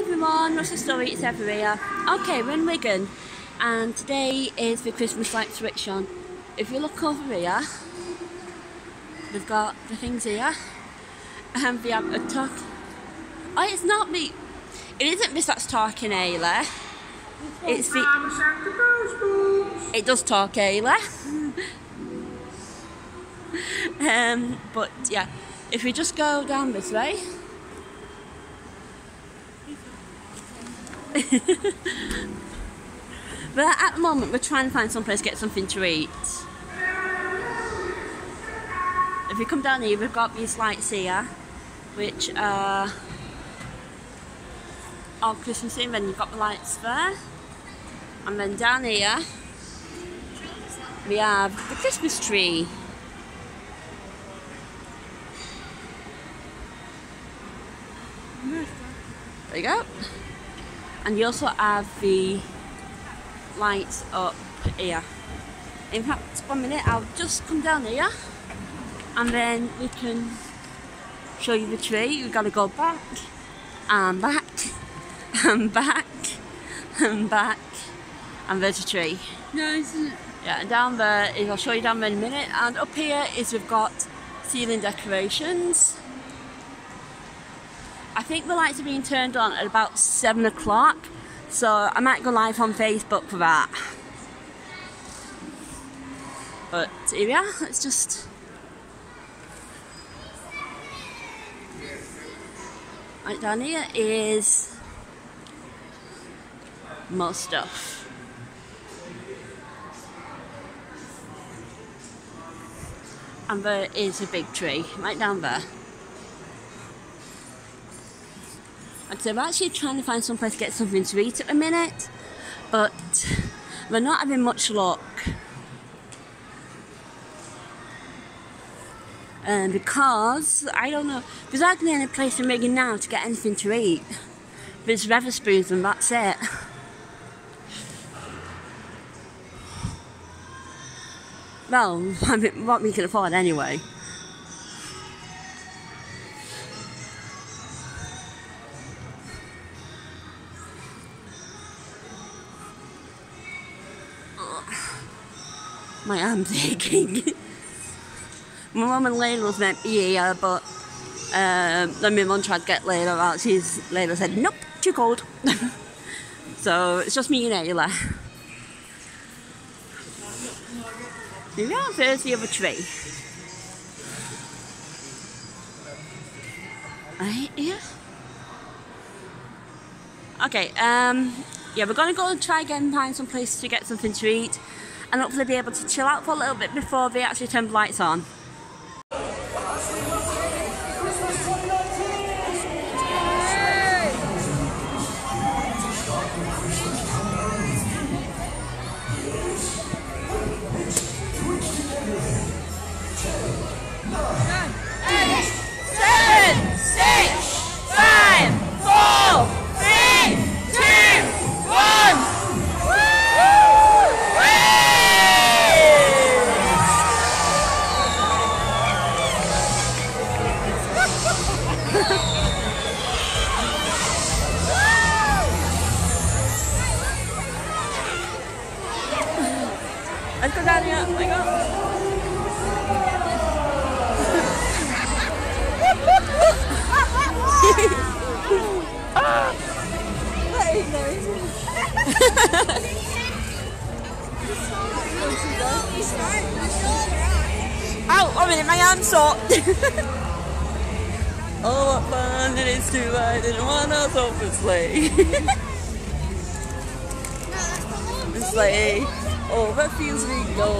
everyone, Russell Story, it's Ever here. Okay, we're in Wigan and today is the Christmas lights switch on. If you look over here, we've got the things here and we have a talk. Oh, it's not me. It isn't this that's talking, Ayla. It's the... It does talk, Ayla. But yeah, if we just go down this way. But at the moment we're trying to find some place to get something to eat. If you come down here, we've got these lights here which are all Christmas themed, and you've got the lights there, and then down here we have the Christmas tree. There you go. And you also have the lights up here. In fact, 1 minute, I'll just come down here and then we can show you the tree. You've got to go back and back and back and back, and there's a tree. Nice. Yeah, and down there is, I'll show you down there in a minute, and up here is we've got ceiling decorations. I think the lights are being turned on at about 7 o'clock, so I might go live on Facebook for that. But here we are, let's just... Right down here is more stuff. And there is a big tree, right down there. So we're actually trying to find some place to get something to eat at the minute, but we're not having much luck. Because, I don't know, there's hardly any place in Wigan now to get anything to eat. There's Wetherspoons and that's it. Well, I mean, what we can afford anyway. My arm's aching. My mum and Layla was meant to be here, but then my mum tried to get Layla out. Layla said, nope, too cold. So it's just me and Ayla. Here we are, there's the other tree. Right here. Okay, yeah, we're gonna go and try again and find some place to get something to eat, and hopefully be able to chill out for a little bit before they actually turn the lights on. Let's go down here. Like, oh, 1 minute, my arm's sore. Oh, what fun it is to ride in one horse open sleigh. The sleigh over fields we go,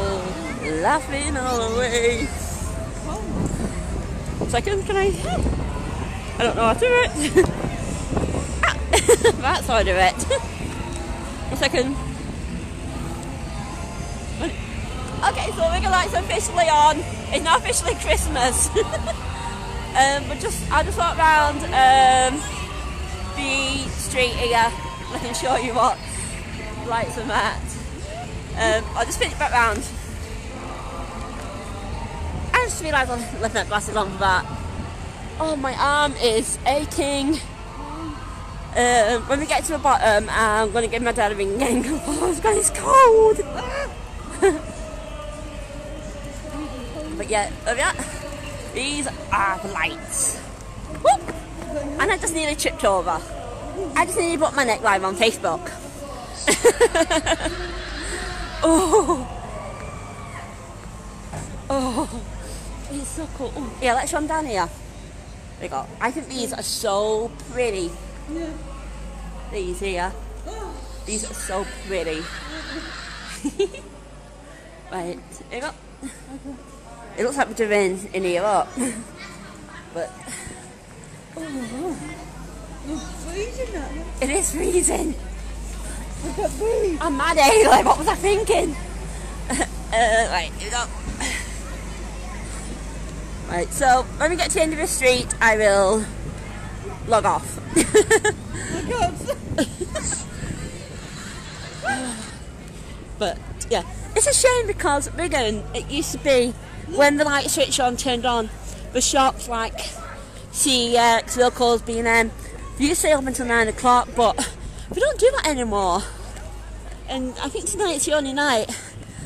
laughing all the way. Second, can I don't know how to do it. That's how I do it. 1 second. Okay, so Wigan lights are officially on. It's not officially Christmas. But I just walked around the street here. I can show you what lights are at. I'll just spin it back round. I just realised I left my glasses on for that. Oh, my arm is aching. When we get to the bottom, I'm going to give my dad a ring again. Oh, God, it's cold. But yeah, these are the lights. Whoop. And I just nearly tripped over. I just nearly put my neck live on Facebook. Oh, it's so cool. Ooh. Yeah, let's run down here. There you go. I think these are so pretty. Yeah. These here. These are so pretty. Right, there you go. It looks like we're doing in here up. But It's freezing now. it is freezing. I can't breathe. I'm mad, eh? Like, what was I thinking? Right, here we go. Right, so when we get to the end of the street, I will log off. I can't. But yeah, it's a shame because Wigan, it used to be when the light switch on turned on, the shops like CEX, Wilco's, B&M, they used to stay up until 9 o'clock, but we don't do that anymore. And I think tonight's the only night.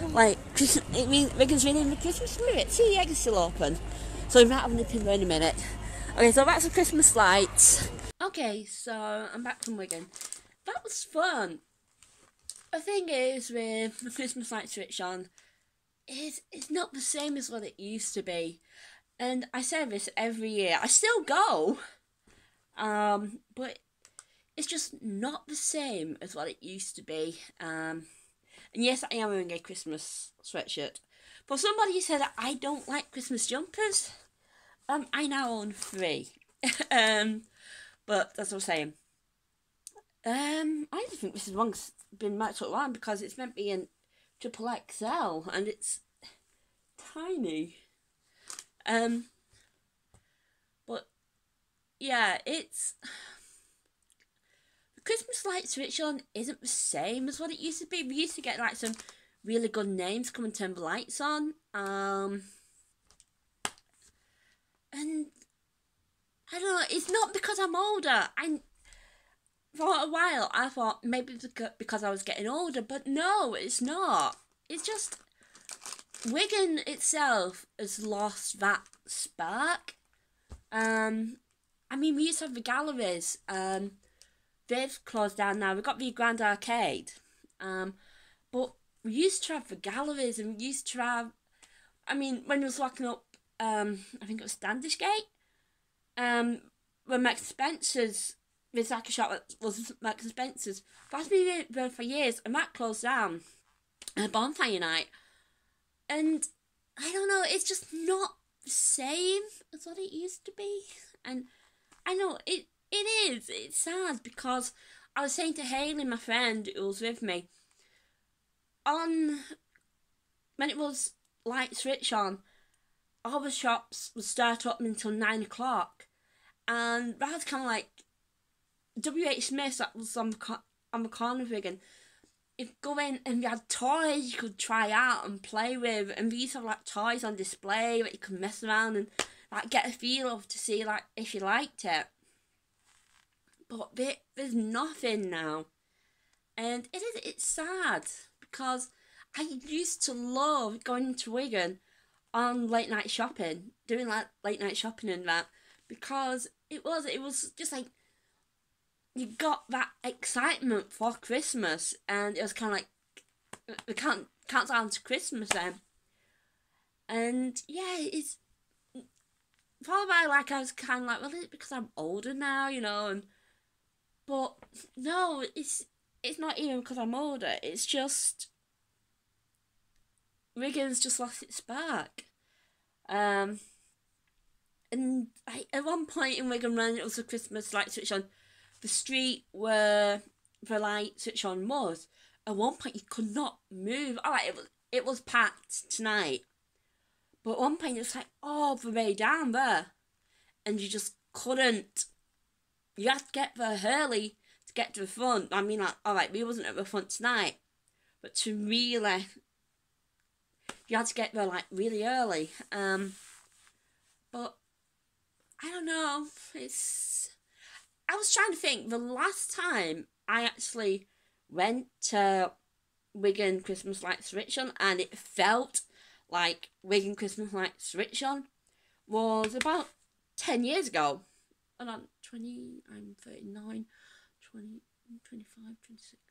Like, it means Wigan's really in the Christmas spirit. CEX is still open, so we might have anything there in a minute. Okay, so back to Christmas lights. Okay, so I'm back from Wigan. That was fun. The thing is with the Christmas light switch on, it's not the same as what it used to be. And I say this every year. I still go, but it's just not the same as what it used to be. And yes, I am wearing a Christmas sweatshirt. But somebody said that I don't like Christmas jumpers. I now own 3. But that's what I'm saying. I just think this one's been matched up around because it's meant to be in triple XL and it's tiny. But yeah, it's the Christmas light switch on isn't the same as what it used to be. We used to get like some really good names come and turn the lights on. And I don't know, it's not because I'm older. For a while I thought maybe because I was getting older, but no, it's not. It's just Wigan itself has lost that spark. I mean, we used to have the galleries. They've closed down now. We've got the Grand Arcade. But we used to have the galleries, and we used to have, I mean, when we was walking up, I think it was Standish Gate, when Max Spencer's, there's like a shop that was Max Spencer's. That's been there for years, and that closed down. Bonfire night. And I don't know, it's just not the same as what it used to be. And I know it is. It's sad because I was saying to Hayley, my friend who was with me, when it was light switch on, all the shops would start up until 9 o'clock. And that was kind of like W.H. Smith, that was on the corner of Wigan. You go in and you had toys you could try out and play with, and we used to have like toys on display that you could mess around and like get a feel of to see like if you liked it. But there's nothing now, and it's sad because I used to love going to Wigan on late night shopping, doing like late night shopping and that, because it was just like you got that excitement for Christmas, and it was kind of like we can't down to Christmas then. And yeah, it's for a while like I was kind of like, well, it's because I'm older now, you know, but no, it's not even because I'm older. It's just Wigan's just lost its spark. And at one point in Wigan, when it was a Christmas light switch on, the street where the light switch on was, at one point you could not move. Alright, it was packed tonight, but at one point it was like all the way down there, and you just couldn't. You had to get there early to get to the front. I mean, like, alright, we wasn't at the front tonight, but to really, you had to get there like really early. But I don't know. I was trying to think, the last time I actually went to Wigan Christmas Lights Richmond and it felt like Wigan Christmas Lights Richmond was about 10 years ago. And I'm 20, I'm 39, 20, 25, 26.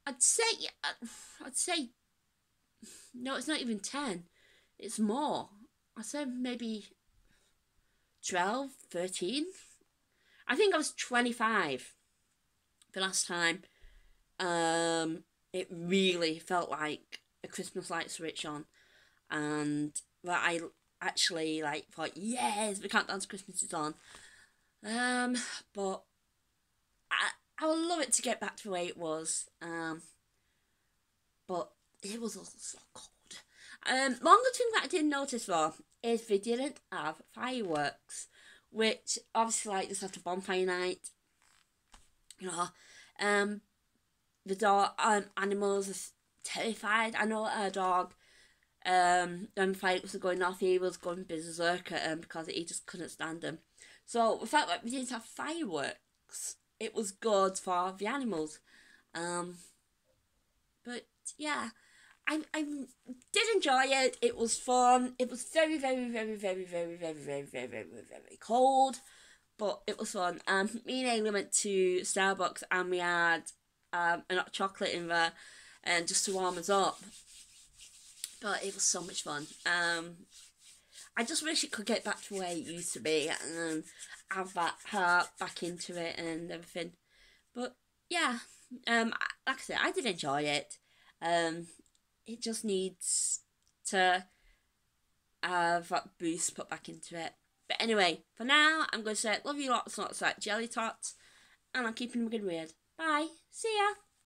I'd say, no, it's not even 10. It's more. I'd say maybe 12, 13. I think I was 25 the last time. It really felt like a Christmas light switch on, and that I actually like thought, yes, the countdown to Christmas is on. But I would love it to get back to the way it was. But it was also so cold. Longer thing that I didn't notice though is they didn't have fireworks, which obviously like just after bonfire night, you know, the dog animals are terrified. I know our dog, when fireworks were going off, he was going berserk at them because he just couldn't stand them. So the fact that we didn't have fireworks, it was good for the animals. But yeah, I did enjoy it. It was fun. It was very, very, very, very, very, very, very, very, very, very cold, but it was fun. Me and Ailey went to Starbucks and we had a hot chocolate in there, and just to warm us up. But it was so much fun. I just wish it could get back to where it used to be and have that heart back into it and everything. But yeah, like I said, I did enjoy it. It just needs to have that boost put back into it. But anyway, for now, I'm going to say love you lots and lots like jelly tots, and I'm keeping them good weird. Bye. See ya.